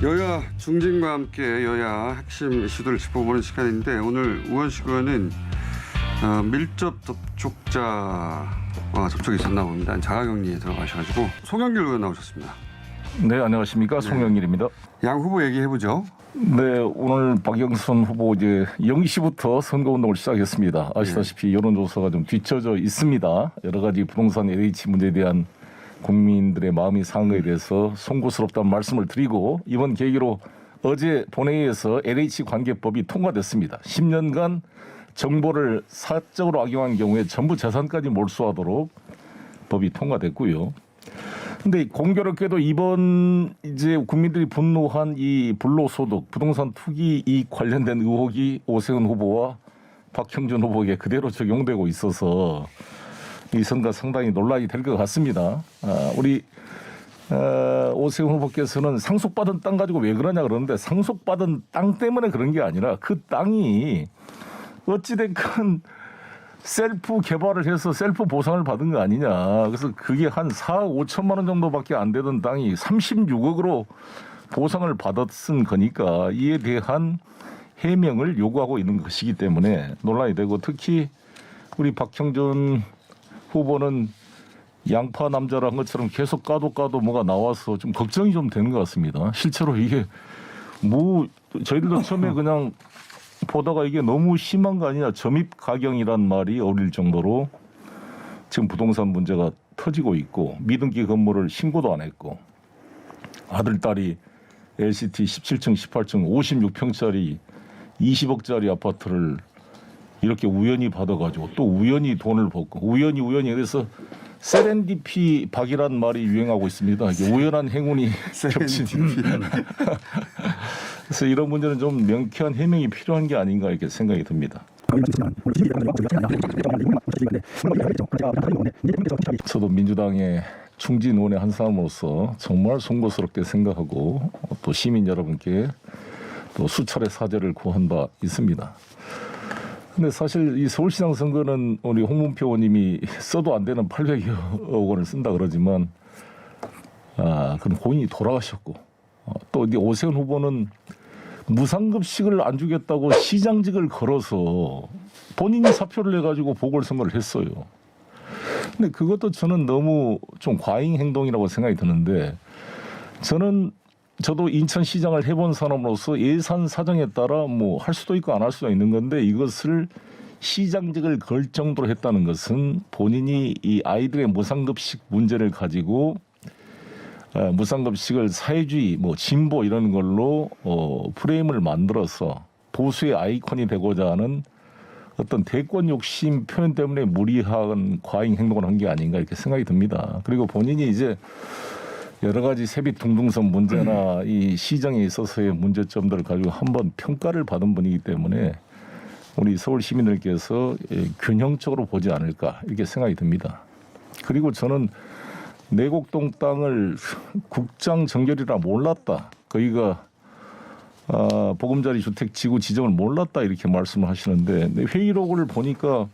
여야 중진과 함께 여야 핵심 이슈들을 짚어보는 시간인데 오늘 우원식 의원은 밀접 접촉자와 접촉이 있었나 봅니다. 자가격리에 들어가셔가지고 송영길 의원 나오셨습니다. 네, 안녕하십니까. 송영길입니다. 양 후보 얘기해보죠. 네, 오늘 박영선 후보 이제 0시부터 선거운동을 시작했습니다. 아시다시피 여론조사가 좀 뒤처져 있습니다. 여러 가지 부동산 LH 문제에 대한 국민들의 마음이 상한 것에 대해서 송구스럽다는 말씀을 드리고 이번 계기로 어제 본회의에서 LH 관계법이 통과됐습니다. 10년간 정보를 사적으로 악용한 경우에 전부 재산까지 몰수하도록 법이 통과됐고요. 근데 공교롭게도 이번 이제 국민들이 분노한 이 불로소득 부동산 투기 이익 관련된 의혹이 오세훈 후보와 박형준 후보에게 그대로 적용되고 있어서 이 선거 상당히 논란이 될 것 같습니다. 우리 오세훈 후보께서는 상속받은 땅 가지고 왜 그러냐 그러는데 상속받은 땅 때문에 그런 게 아니라 그 땅이 어찌됐건 셀프 개발을 해서 셀프 보상을 받은 거 아니냐. 그래서 그게 한 4억 5천만 원 정도밖에 안 되던 땅이 36억으로 보상을 받았은 거니까 이에 대한 해명을 요구하고 있는 것이기 때문에 논란이 되고 특히 우리 박형준 후보는 양파 남자란 것처럼 계속 까도 뭐가 나와서 좀 걱정이 좀 되는 것 같습니다. 실제로 이게 뭐 저희들도 처음에 그냥 보다가 이게 너무 심한 거 아니냐. 점입 가경이란 말이 어울릴 정도로 지금 부동산 문제가 터지고 있고 미등기 건물을 신고도 안 했고 아들 딸이 LCT 17층 18층 56평짜리 20억짜리 아파트를 이렇게 우연히 받아가지고 또 우연히 돈을 벗고 우연히 그래서 세렌디피 박이란 말이 유행하고 있습니다. 이게 우연한 행운이 겹친. 그래서 이런 문제는 좀 명쾌한 해명이 필요한 게 아닌가 이렇게 생각이 듭니다. 저도 민주당의 중진 의원의 한 사람으로서 정말 송구스럽게 생각하고 또 시민 여러분께 또 수차례 사죄를 구한 바 있습니다. 근데 사실 이 서울시장 선거는 우리 홍문표 의원님이 써도 안 되는 800여 원을 쓴다 그러지만 그럼 본인이 돌아가셨고 또 이제 오세훈 후보는 무상급식을 안 주겠다고 시장직을 걸어서 본인이 사표를 내가지고 보궐선거를 했어요. 근데 그것도 저는 너무 좀 과잉 행동이라고 생각이 드는데 저도 인천시장을 해본 사람으로서 예산 사정에 따라 뭐 할 수도 있고 안 할 수도 있는 건데 이것을 시장직을 걸 정도로 했다는 것은 본인이 이 아이들의 무상급식 문제를 가지고 무상급식을 사회주의 뭐 진보 이런 걸로 프레임을 만들어서 보수의 아이콘이 되고자 하는 어떤 대권 욕심 표현 때문에 무리한 과잉 행동을 한 게 아닌가 이렇게 생각이 듭니다. 그리고 본인이 이제 여러 가지 세빛둥둥선 문제나 이 시정에 있어서의 문제점들을 가지고 한번 평가를 받은 분이기 때문에 우리 서울 시민들께서 균형적으로 보지 않을까 이렇게 생각이 듭니다. 그리고 저는 내곡동 땅을 국장 정결이라 몰랐다. 거기가 보금자리 주택 지구 지정을 몰랐다 이렇게 말씀을 하시는데 회의록을 보니까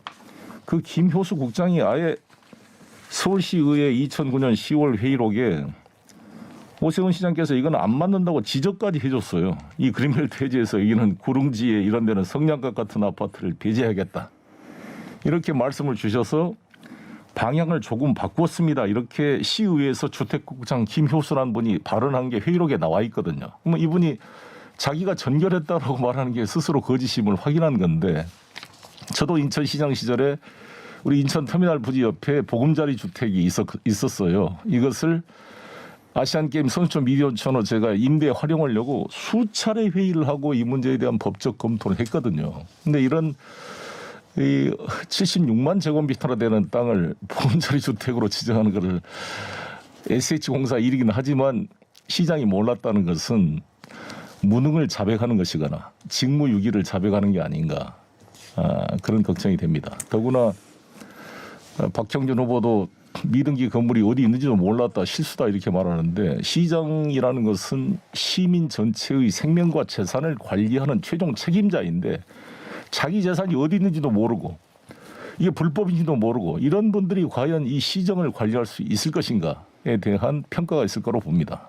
그 김효수 국장이 아예 서울시의회 2009년 10월 회의록에 오세훈 시장께서 이건 안 맞는다고 지적까지 해줬어요. 이 그린벨트 해제에서 여기는 구릉지에 이런 데는 성냥갑 같은 아파트를 배제하겠다. 이렇게 말씀을 주셔서 방향을 조금 바꿨습니다. 이렇게 시의회에서 주택국장 김효수라는 분이 발언한 게 회의록에 나와 있거든요. 그러면 이분이 자기가 전결했다라고 말하는 게 스스로 거짓임을 확인한 건데 저도 인천시장 시절에 우리 인천터미널 부지 옆에 보금자리 주택이 있었어요. 이것을 아시안게임 선수촌 미디어촌으로 제가 임대 활용하려고 수차례 회의를 하고 이 문제에 대한 법적 검토를 했거든요. 근데 이런 76만 제곱미터나 되는 땅을 보금자리 주택으로 지정하는 것을 SH공사 일이긴 하지만 시장이 몰랐다는 것은 무능을 자백하는 것이거나 직무유기를 자백하는 게 아닌가 그런 걱정이 됩니다. 더구나 박형준 후보도 미등기 건물이 어디 있는지도 몰랐다 실수다 이렇게 말하는데 시장이라는 것은 시민 전체의 생명과 재산을 관리하는 최종 책임자인데 자기 재산이 어디 있는지도 모르고 이게 불법인지도 모르고 이런 분들이 과연 이 시정을 관리할 수 있을 것인가에 대한 평가가 있을 거로 봅니다.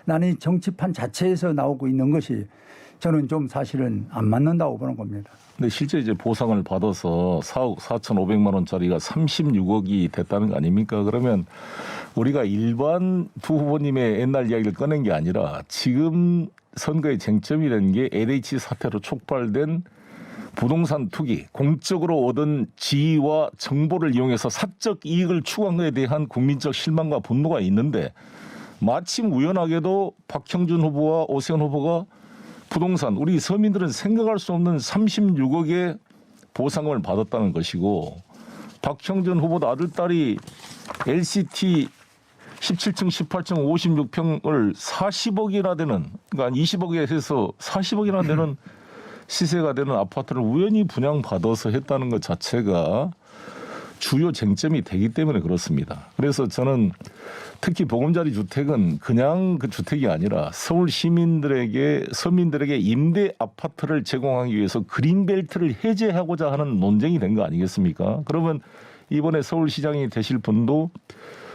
나는 이 정치판 자체에서 나오고 있는 것이 저는 좀 사실은 안 맞는다고 보는 겁니다. 근데 실제 이제 보상을 받아서 4억 4,500만 원짜리가 36억이 됐다는 거 아닙니까? 그러면 우리가 일반 두 후보님의 옛날 이야기를 꺼낸 게 아니라 지금 선거의 쟁점이 된 게 LH 사태로 촉발된 부동산 투기, 공적으로 얻은 지위와 정보를 이용해서 사적 이익을 추구한 것에 대한 국민적 실망과 분노가 있는데 마침 우연하게도 박형준 후보와 오세훈 후보가 부동산, 우리 서민들은 생각할 수 없는 36억의 보상금을 받았다는 것이고 박형준 후보도 아들, 딸이 LCT 17층, 18층, 56평을 40억이나 되는, 그러니까 20억에 해서 40억이나 되는 시세가 되는 아파트를 우연히 분양받아서 했다는 것 자체가 주요 쟁점이 되기 때문에 그렇습니다. 그래서 저는 특히 보금자리 주택은 그냥 그 주택이 아니라 서울 시민들에게, 서민들에게 임대 아파트를 제공하기 위해서 그린벨트를 해제하고자 하는 논쟁이 된 거 아니겠습니까? 그러면 이번에 서울시장이 되실 분도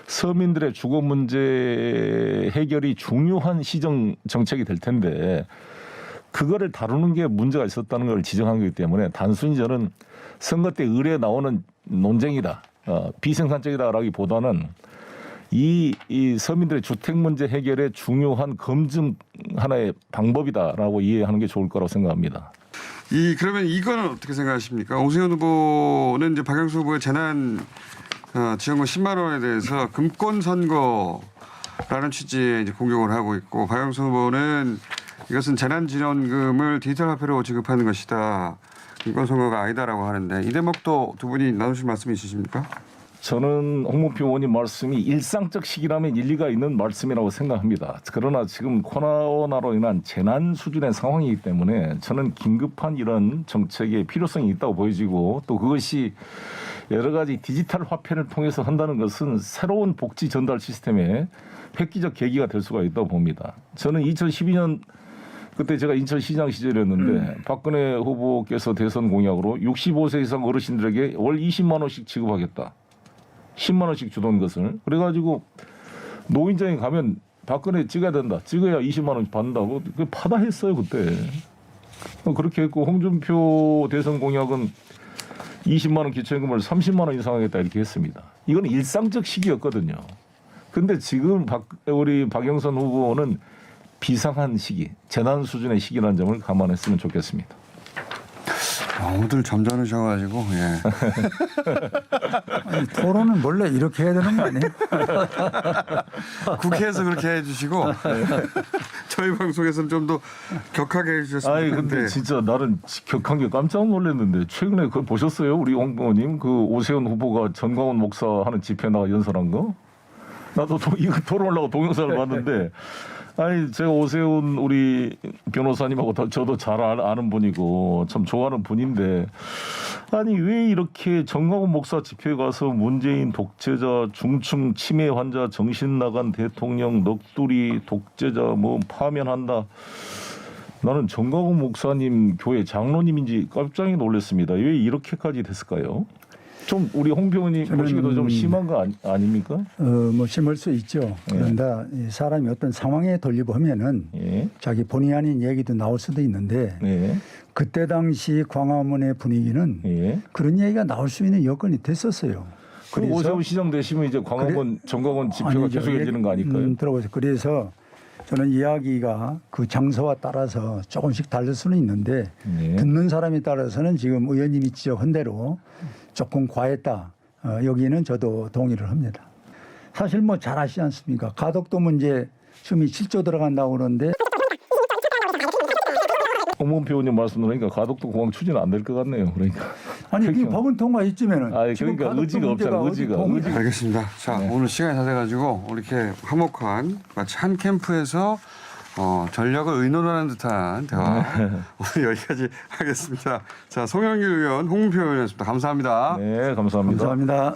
서민들의 주거 문제 해결이 중요한 시정 정책이 될 텐데 그거를 다루는 게 문제가 있었다는 걸 지적한 거기 때문에 단순히 저는 선거 때 의뢰 나오는 논쟁이다, 비생산적이다라기보다는 이 서민들의 주택 문제 해결의 중요한 검증 하나의 방법이다라고 이해하는 게 좋을 거라고 생각합니다. 그러면 이거는 어떻게 생각하십니까? 오세훈 후보는 이제 박영수 후보의 재난 지원금 10만 원에 대해서 금권 선거라는 취지의 이제 공격을 하고 있고 박영수 후보는 이것은 재난지원금을 디지털 화폐로 지급하는 것이다. 금권 선거가 아니다라고 하는데 이 대목도 두 분이 나누실 말씀이 있으십니까? 저는 홍문표 의원님 말씀이 일상적 시기라면 일리가 있는 말씀이라고 생각합니다. 그러나 지금 코로나로 인한 재난 수준의 상황이기 때문에 저는 긴급한 이런 정책의 필요성이 있다고 보여지고 또 그것이 여러 가지 디지털 화폐를 통해서 한다는 것은 새로운 복지 전달 시스템의 획기적 계기가 될 수가 있다고 봅니다. 저는 2012년 그때 제가 인천시장 시절이었는데 박근혜 후보께서 대선 공약으로 65세 이상 어르신들에게 월 20만 원씩 지급하겠다. 10만 원씩 주던 것을. 그래가지고 노인정에 가면 박근혜 찍어야 된다. 찍어야 20만 원 받는다고 파다했어요 그때. 그렇게 했고 홍준표 대선 공약은 20만 원 기초임금을 30만 원 인상하겠다 이렇게 했습니다. 이건 일상적 시기였거든요. 근데 지금 우리 박영선 후보는 비상한 시기, 재난 수준의 시기라는 점을 감안했으면 좋겠습니다. 오늘 점잖으셔가지고 아니, 토론은 원래 이렇게 해야 되는 거 아니에요? 국회에서 그렇게 해주시고 저희 방송에서는 좀 더 격하게 해주셨으면 아니 좋겠는데. 근데 진짜 나는 격한 게 깜짝 놀랐는데 최근에 그거 보셨어요? 우리 홍 의원님 그 오세훈 후보가 전광훈 목사 하는 집회 나가 연설한 거? 나도 이거 토론하려고 동영상을 봤는데 아니 제가 오세훈 우리 변호사님하고 저도 잘 아는 분이고 참 좋아하는 분인데 아니 왜 이렇게 전광훈 목사 집회에 가서 문재인 독재자, 중증 치매 환자, 정신 나간 대통령, 넋두리 독재자 뭐 파면한다. 나는 전광훈 목사님 교회 장로님인지 깜짝 놀랐습니다. 왜 이렇게까지 됐을까요? 좀 우리 홍 변호사님 보시기도 좀 심한 거 아닙니까? 뭐 심할 수 있죠. 그런데 이 사람이 어떤 상황에 돌입하면은 자기 본의 아닌 얘기도 나올 수도 있는데 그때 당시 광화문의 분위기는 그런 얘기가 나올 수 있는 여건이 됐었어요. 그리고 오세훈 시장 되시면 이제 전광훈 집회가 계속해지는 거 아닐까요? 들어보세요. 그래서 저는 이야기가 그 장소와 따라서 조금씩 다를 수는 있는데 듣는 사람에 따라서는 지금 의원님이 지적한 대로 조금 과했다. 여기는 저도 동의를 합니다. 사실 뭐 잘 아시지 않습니까? 가덕도 문제 지금 7조 들어간다고 그러는데 홍문표 의원님 말씀 들으니까 가덕도 공항 추진 안 될 것 같네요. 그러니까 아니 이 법은 통과했지면은 그러니까 의지가 알겠습니다. 자 오늘 시간이 다 돼가지고 이렇게 화목한 마치 한 캠프에서 전략을 의논하는 듯한 대화 오늘 여기까지 하겠습니다. 자 송영길 의원, 홍문표 의원이었습니다. 감사합니다. 네, 감사합니다. 감사합니다.